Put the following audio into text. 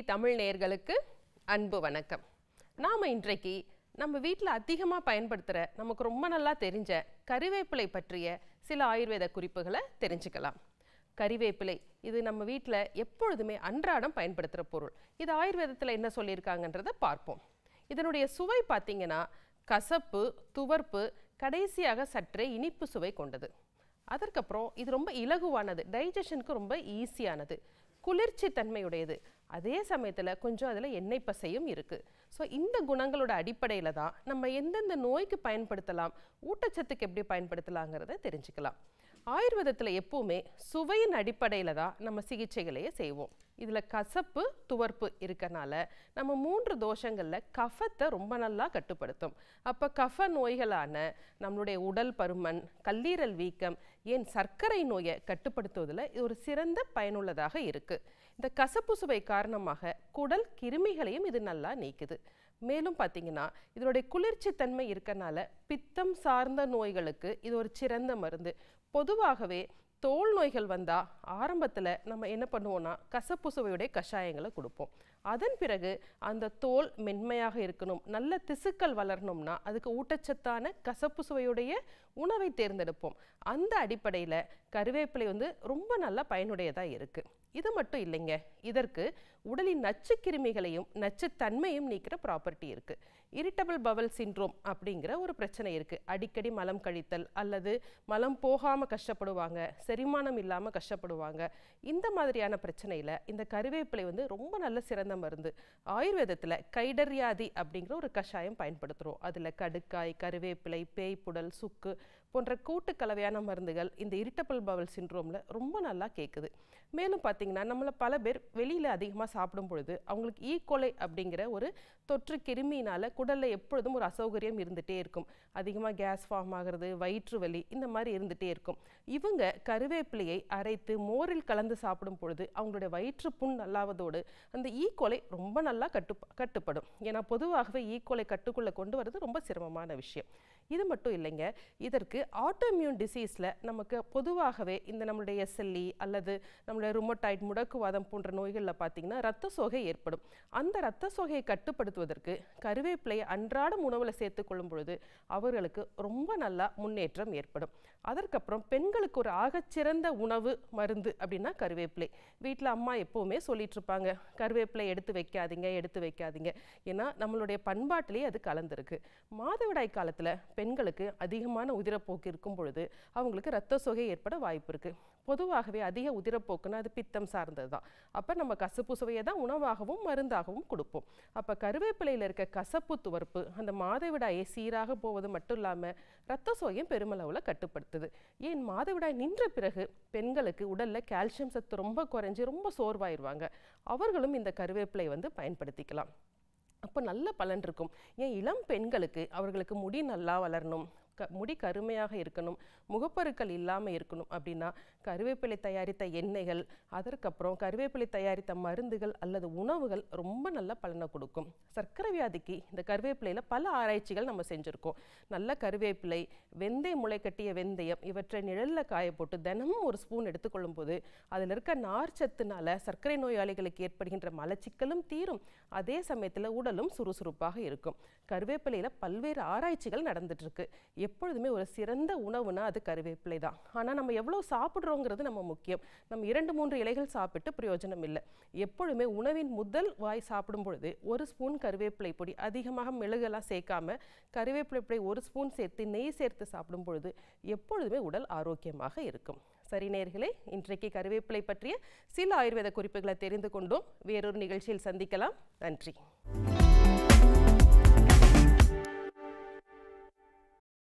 தமிழ் நேயர்களுக்கு அன்பு வணக்கம். நாம இன்றைக்கு நம்ம வீட்டில் அதிகமாக பயன்படுத்துகிற நமக்கு ரொம்ப நல்லா தெரிஞ்ச கறிவேப்பிலை பற்றிய சில ஆயுர்வேத குறிப்புகளை தெரிஞ்சுக்கலாம். கறிவேப்பிலை இது நம்ம வீட்டில் எப்பொழுதுமே அன்றாடம் பயன்படுத்துகிற பொருள். இது ஆயுர்வேதத்தில் என்ன சொல்லியிருக்காங்கன்றதை பார்ப்போம். இதனுடைய சுவை பார்த்தீங்கன்னா கசப்பு, துவர்ப்பு, கடைசியாக சற்றே இனிப்பு சுவை கொண்டது. அதற்கப்புறம் இது ரொம்ப இலகுவானது, டைஜஷனுக்கு ரொம்ப ஈஸியானது, குளிர்ச்சி தன்மையுடையது, அதே சமயத்தில் கொஞ்சம் அதில் எண்ணெய் பசையும் இருக்குது. ஸோ இந்த குணங்களோட அடிப்படையில் தான் நம்ம எந்தெந்த நோய்க்கு பயன்படுத்தலாம், ஊட்டச்சத்துக்கு எப்படி பயன்படுத்தலாங்கிறத தெரிஞ்சுக்கலாம். ஆயுர்வேதத்தில் எப்பவுமே சுவையின் அடிப்படையில் தான் நம்ம சிகிச்சைகளையே செய்வோம். இதில் கசப்பு, துவர்ப்பு இருக்கனால நம்ம 3 தோஷங்களில் கஃபத்தை ரொம்ப நல்லா கட்டுப்படுத்தும். அப்போ கஃப நோய்களான நம்மளுடைய உடல் பருமன், கல்லீரல் வீக்கம், ஏன் சர்க்கரை நோயை கட்டுப்படுத்துவதில் இது ஒரு சிறந்த பயனுள்ளதாக இருக்குது. இந்த கசப்பு சுவை காரணமாக குடல் கிருமிகளையும் இது நல்லா நீக்குது. மேலும் பார்த்தீங்கன்னா இதனுடைய குளிர்ச்சி தன்மை இருக்கனால பித்தம் சார்ந்த நோய்களுக்கு இது ஒரு சிறந்த மருந்து. பொதுவாகவே தோல் நோய்கள் வந்தால் ஆரம்பத்தில் நம்ம என்ன பண்ணுவோம்னா கசப்பு சுவையுடைய கஷாயங்களை கொடுப்போம். அதன் பிறகு அந்த தோல் மென்மையாக இருக்கணும், நல்ல திசுக்கள் வளரணும்னா அதுக்கு ஊட்டச்சத்தான கசப்பு சுவையுடைய உணவை தேர்ந்தெடுப்போம். அந்த அடிப்படையில் கறிவேப்பிலை ரொம்ப நல்ல பயனுடையதாக இருக்குது. இது மட்டும் இல்லைங்க, இதற்கு உடலின் நச்சு கிருமிகளையும் நச்சுத்தன்மையும் நீக்கிற ப்ராப்பர்ட்டி இருக்குது. இரிட்டபிள் பவல் சிண்ட்ரோம் அப்படிங்கிற ஒரு பிரச்சனை இருக்குது. அடிக்கடி மலம் கழித்தல் அல்லது மலம் போகாமல் கஷ்டப்படுவாங்க, செரிமானம் இல்லாமல் கஷ்டப்படுவாங்க. இந்த மாதிரியான பிரச்சனையில் இந்த கறிவேப்பிலை ரொம்ப நல்ல சிறந்த மருந்து. ஆயுர்வேதத்தில் கைடர்யாதி அப்படிங்கிற ஒரு கஷாயம் பயன்படுத்துகிறோம். அதில் கடுக்காய், கறிவேப்பிலை, பேய்ப்புடல், சுக்கு போன்ற கூட்டு கலவையான மருந்துகள் இந்த இரிட்டபிள் பவல் சிண்ட்ரோமில் ரொம்ப நல்லா கேட்குது. மேலும் பார்த்தீங்கன்னா நம்மள பல பேர் வெளியில் அதிகமாக சாப்பிடும் பொழுது அவங்களுக்கு ஈகோலை அப்படிங்கிற ஒரு தொற்று கிருமியினால் குடலில் எப்பொழுதும் ஒரு அசௌகரியம் இருந்துகிட்டே இருக்கும். அதிகமாக கேஸ் ஃபார்ம் ஆகிறது, வயிற்று வலி இந்த மாதிரி இருந்துகிட்டே இருக்கும். இவங்க கறிவேப்பிலையை அரைத்து மோரில் கலந்து சாப்பிடும் பொழுது அவங்களுடைய வயிற்று புண் நல்லாவதோடு அந்த ஈகோலை ரொம்ப நல்லா கட்டுப்படும். ஏன்னா பொதுவாகவே ஈகோலை கட்டுக்குள்ளே கொண்டு வரது ரொம்ப சிரமமான விஷயம். இது மட்டும் இல்லைங்க, இதற்கு ஆட்டோமியூன் டிசீஸில் நமக்கு பொதுவாகவே இந்த நம்மளுடைய எஸ்எல்இ அல்லது நம்மளுடைய ருமட்டாய்டு, முடக்குவாதம் போன்ற நோய்களில் பார்த்திங்கன்னா இரத்த சோகை ஏற்படும். அந்த இரத்த சோகையை கட்டுப்படுத்துவதற்கு கறிவேப்பிலையை அன்றாடம் உணவில் சேர்த்துக்கொள்ளும் பொழுது அவர்களுக்கு ரொம்ப நல்லா முன்னேற்றம் ஏற்படும். அதற்கப்புறம் பெண்களுக்கு ஒரு ஆகச்சிறந்த உணவு மருந்து அப்படின்னா கறிவேப்பிலை. வீட்டில் அம்மா எப்போவுமே சொல்லிட்டு இருப்பாங்க, கறிவேப்பிலை எடுத்து வைக்காதீங்க. ஏன்னா நம்மளுடைய பண்பாட்டிலேயே அது கலந்துருக்கு. மாதவிடாய் காலத்தில் பெண்களுக்கு அதிகமான உதிரப்போக்கு இருக்கும் பொழுது அவங்களுக்கு இரத்த சோகை ஏற்பட வாய்ப்பு இருக்குது. பொதுவாகவே அதிக உதிரப்போக்குன்னா அது பித்தம் சார்ந்தது தான். அப்போ நம்ம கசப்பு சுவையை தான் உணவாகவும் மருந்தாகவும் கொடுப்போம். அப்போ கறிவேப்பிலையில் இருக்க கசப்பு, துவர்ப்பு அந்த மாதவிடாயை சீராக போவது மட்டும் இல்லாமல் இரத்த சோகையும் பெருமளவில் கட்டுப்படுத்துது. ஏன் மாதவிடாய் நின்ற பிறகு பெண்களுக்கு உடலில் கால்சியம் சத்து ரொம்ப குறைஞ்சி ரொம்ப சோர்வாயிருவாங்க. அவர்களும் இந்த கறிவேப்பிலை பயன்படுத்திக்கலாம். அப்போ நல்ல பலன் இருக்கும். ஏன் இளம் பெண்களுக்கு அவர்களுக்கு முடி நல்லா வளரணும், முடி கருமையாக இருக்கணும், முகப்பருக்கள் இல்லாமல் இருக்கணும் அப்படின்னா கறிவேப்பிலை தயாரித்த எண்ணெய்கள், அதற்கப்புறம் கறிவேப்பிலை தயாரித்த மருந்துகள் அல்லது உணவுகள் ரொம்ப நல்ல பலனை கொடுக்கும். சர்க்கரை வியாதிக்கு இந்த கறிவேப்பிலையில் பல ஆராய்ச்சிகள் நம்ம செஞ்சுருக்கோம். நல்ல கறிவேப்பிலை, வெந்தயம், முளைக்கட்டிய வெந்தயம் இவற்றை நிழலில் காய போட்டு தினமும் ஒரு ஸ்பூன் எடுத்துக்கொள்ளும் போது அதில் இருக்க நார்ச்சத்துனால சர்க்கரை நோயாளிகளுக்கு ஏற்படுகின்ற மலச்சிக்கலும் தீரும், அதே சமயத்தில் உடலும் சுறுசுறுப்பாக இருக்கும். கறிவேப்பிலையில் பல்வேறு ஆராய்ச்சிகள் நடந்துட்டு இருக்கு. எப்பொழுதுமே ஒரு சிறந்த உணவுனா அது கறிவேப்பிலை தான். ஆனால் நம்ம எவ்வளோ சாப்பிட்றோங்கிறது நம்ம முக்கியம். நம்ம 2-3 இலைகள் சாப்பிட்டு பிரயோஜனம் இல்லை. எப்பொழுதுமே உணவின் முதல் வாய் சாப்பிடும் பொழுது 1 ஸ்பூன் கறிவேப்பிலை பொடி, அதிகமாக மெழுகெல்லாம் சேர்க்காம கறிவேப்பிலை பொடி 1 ஸ்பூன் சேர்த்து நெய் சேர்த்து சாப்பிடும் பொழுது எப்பொழுதுமே உடல் ஆரோக்கியமாக இருக்கும். சரி நேயர்களே, இன்றைக்கு கறிவேப்பிலை பற்றிய சில ஆயுர்வேத குறிப்புகளை தெரிந்து கொண்டோம். வேறொரு நிகழ்ச்சியில் சந்திக்கலாம். நன்றி.